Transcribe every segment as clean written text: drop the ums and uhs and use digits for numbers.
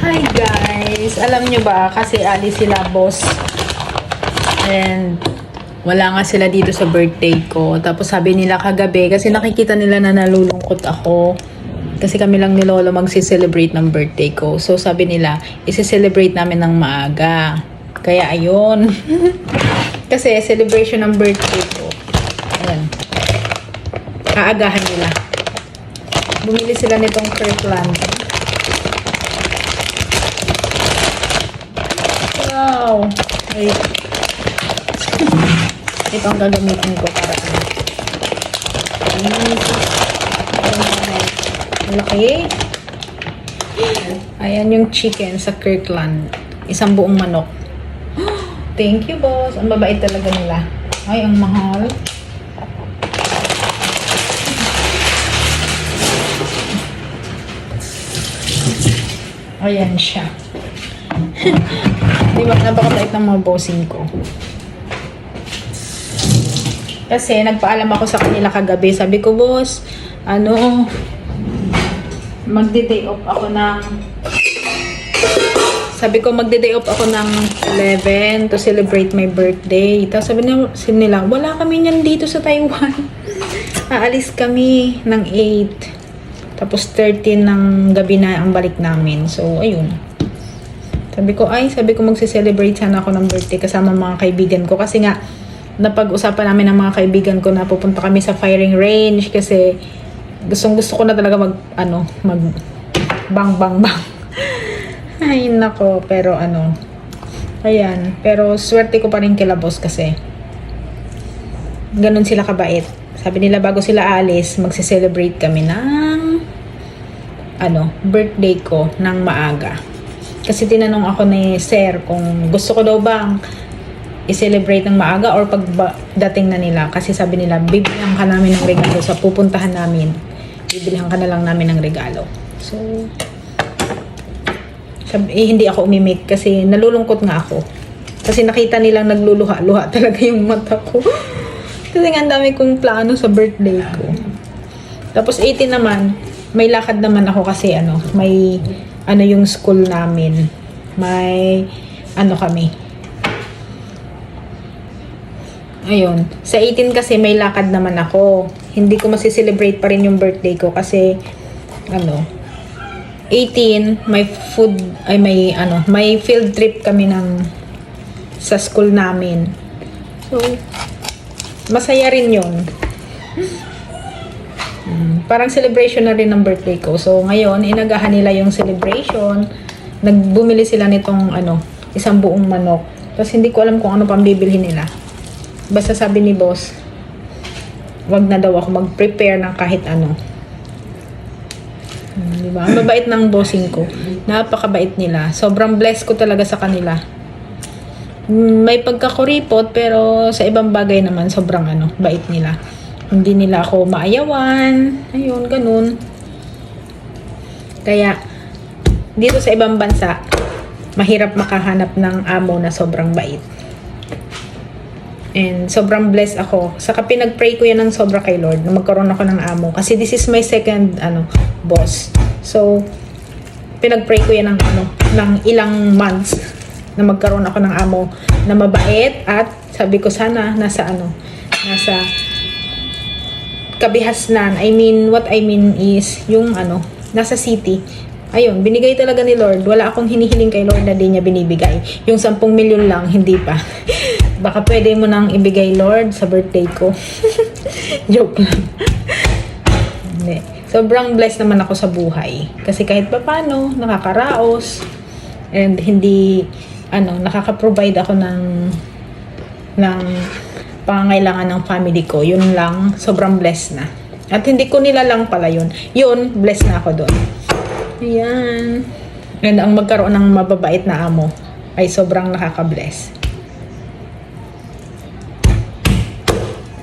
Hi guys! Alam nyo ba, kasi alis sila boss. And wala nga sila dito sa birthday ko. Tapos sabi nila kagabi, kasi nakikita nila na nalulungkot ako. Kasi kami lang ni Lolo magsi-celebrate ng birthday ko. So sabi nila, isi-celebrate namin ng maaga. Kaya ayun. Kasi celebration ng birthday ko. Ayan. Aagahan nila. Bumili sila nitong Kirkland. Wow! Wait. Ito ang gagamitin ko para malaki. Ayan yung chicken sa Kirkland. Isang buong manok. Thank you, boss. Ang babait talaga nila. Ay, ang mahal. Ayan siya. Diba, napakabait ng mga bossing ko. Kasi nagpaalam ako sa kanila kagabi. Sabi ko, boss, magde-day off ako ng magde-day off ako ng 11 to celebrate my birthday. Tapos sabi nila, wala kami niyan dito sa Taiwan. Aalis kami ng 8. Tapos 13 ng gabi na ang balik namin. So, ayun. Sabi ko magse-celebrate sana ako ng birthday kasama mga kaibigan ko. Kasi nga, napag-usapan namin ng mga kaibigan ko na pupunta kami sa firing range. Kasi, gusto ko na talaga mag bang bang bang. Ay, nako. Pero ayan. Pero, swerte ko pa rin kila boss kasi, ganun sila kabait. Sabi nila bago sila alis, magse-celebrate kami ng birthday ko ng maaga. Kasi tinanong ako ni Sir kung gusto ko daw bang i-celebrate ng maaga or pagdating na nila. Kasi sabi nila, bibilihan ka namin ng regalo sa pupuntahan namin. Bibilihan ka na lang namin ng regalo. So, hindi ako umimik kasi nalulungkot nga ako. Kasi nakita nilang nagluluha-luha talaga yung mata ko. Kasi nga ang dami kong plano sa birthday ko. Tapos 18 naman, may lakad naman ako kasi may yung school namin. May kami. Ayun. Sa 18 kasi may lakad naman ako. Hindi ko masiselebrate pa rin yung birthday ko kasi 18 may food may field trip kami sa school namin. So masaya rin 'yon. Parang celebration na rin ng birthday ko. So, ngayon, inagahan nila yung celebration. Nagbumili sila nitong, isang buong manok. Tapos, hindi ko alam kung ano pang bibilhin nila. Basta sabi ni boss, wag na daw ako mag-prepare ng kahit ano. Diba? Ang mabait ng bossing ko. Napakabait nila. Sobrang blessed ko talaga sa kanila. May pagkakuripot, pero sa ibang bagay naman, sobrang bait nila. Hindi nila ako maayawan. Ayun, ganun. Kaya, dito sa ibang bansa, mahirap makahanap ng amo na sobrang bait. And sobrang blessed ako. Saka pinag-pray ko yan ng sobra kay Lord na magkaroon ako ng amo. Kasi this is my second, boss. So, pinag-pray ko yan ng ilang months na magkaroon ako ng amo na mabait at sabi ko sana nasa kabihasnan. What I mean is, yung nasa city. Ayun, binigay talaga ni Lord. Wala akong hinihiling kay Lord na di niya binibigay. Yung 10 milyon lang, hindi pa. Baka pwede mo nang ibigay, Lord, sa birthday ko. Joke lang. Hindi. Sobrang blessed naman ako sa buhay. Kasi kahit pa paano, nakakaraos. And hindi, nakaka-provide ako ng pangangailangan ng family ko. Yun lang, sobrang blessed na. At hindi ko nila lang pala yun. Yun, blessed na ako doon. Ayan. And ang magkaroon ng mababait na amo ay sobrang nakaka-bless.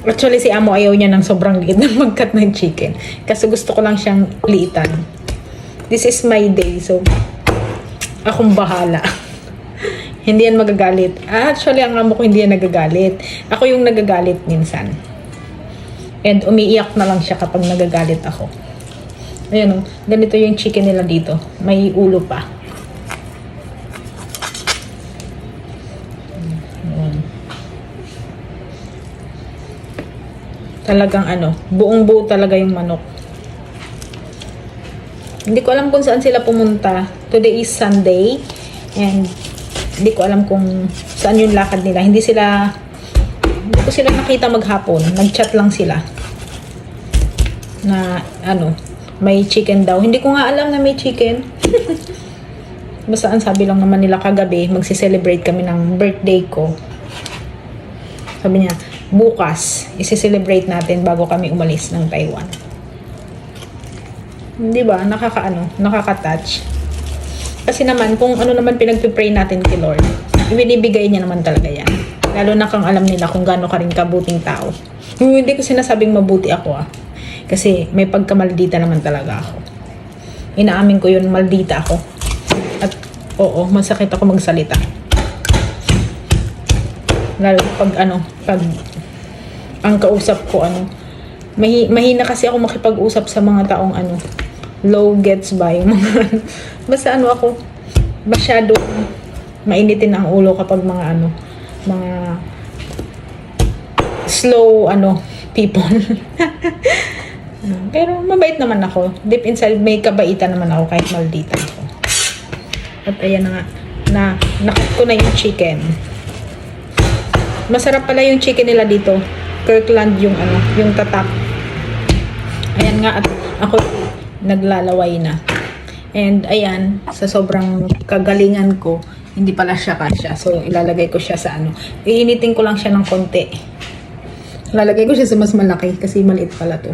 Actually, si amo ayaw niya ng sobrang liit na mag-cut ng chicken. Kasi gusto ko lang siyang liitan. This is my day, so akong bahala. Hindi yan magagalit. Actually, ang amo ko hindi yan nagagalit. Ako yung nagagalit minsan. And umiiyak na lang siya kapag nagagalit ako. Ayan, ganito yung chicken nila dito. May ulo pa. Talagang ano, buong buo talaga yung manok. Hindi ko alam kung saan sila pumunta. Today is Sunday. And hindi ko alam kung saan yung lakad nila. Hindi ko sila nakita maghapon. Nag-chat lang sila. Na ano, may chicken daw. Hindi ko nga alam na may chicken. Basta ang sabi lang naman nila kagabi, magsi-celebrate kami ng birthday ko. Sabi niya, bukas, isi-celebrate natin bago kami umalis ng Taiwan. Di ba? Nakaka-touch. Kasi naman, kung ano naman pinagpipray natin kay Lord, ibinibigay niya naman talaga yan. Lalo na kung alam nila kung gaano ka rin kabuting tao. Hindi ko sinasabing mabuti ako Kasi may pagkamaldita naman talaga ako. Inaamin ko yun, maldita ako. At oo, masakit ako magsalita. Lalo pag ang kausap ko mahina kasi ako makipag-usap sa mga taong low gets ba yung mga basta ako masyado mainitin ang ulo kapag mga slow people. Pero mabait naman ako. Deep inside may kabaitan naman ako kahit maldita ako. At ayan na nga, nakat ko na yung chicken. Masarap pala yung chicken nila dito. Kirkland yung yung tatak. Ayan nga, at ako naglalaway na. And ayan, sa sobrang kagalingan ko, hindi pala siya kasya. So ilalagay ko siya sa iinitin ko lang siya ng konti. Ilalagay ko siya sa mas malaki kasi maliit pala to.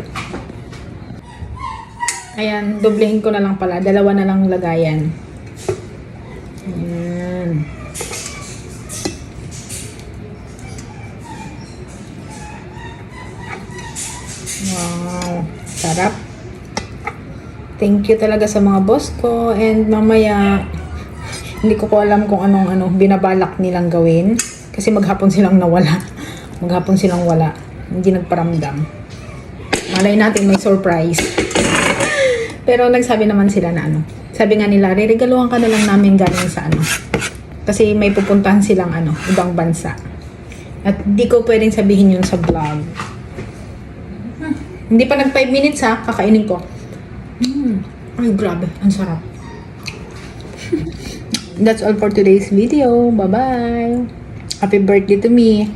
Ayan, doblehin ko na lang pala. Dalawa na lang lagayan. Ayan. Wow, sarap. Thank you talaga sa mga boss ko. And mamaya, hindi ko alam kung anong binabalak nilang gawin. Kasi maghapon silang nawala. Maghapon silang wala. Hindi nagparamdam. Malay natin may surprise. Pero nagsabi naman sila na sabi nga nila, reregaluhan ka na lang namin galing sa Kasi may pupuntahan silang ibang bansa. At di ko pwedeng sabihin yun sa vlog. Hindi pa nag 5 minutes kakainin ko. Ay, grabe. Ang sarap. That's all for today's video. Bye-bye. Happy birthday to me.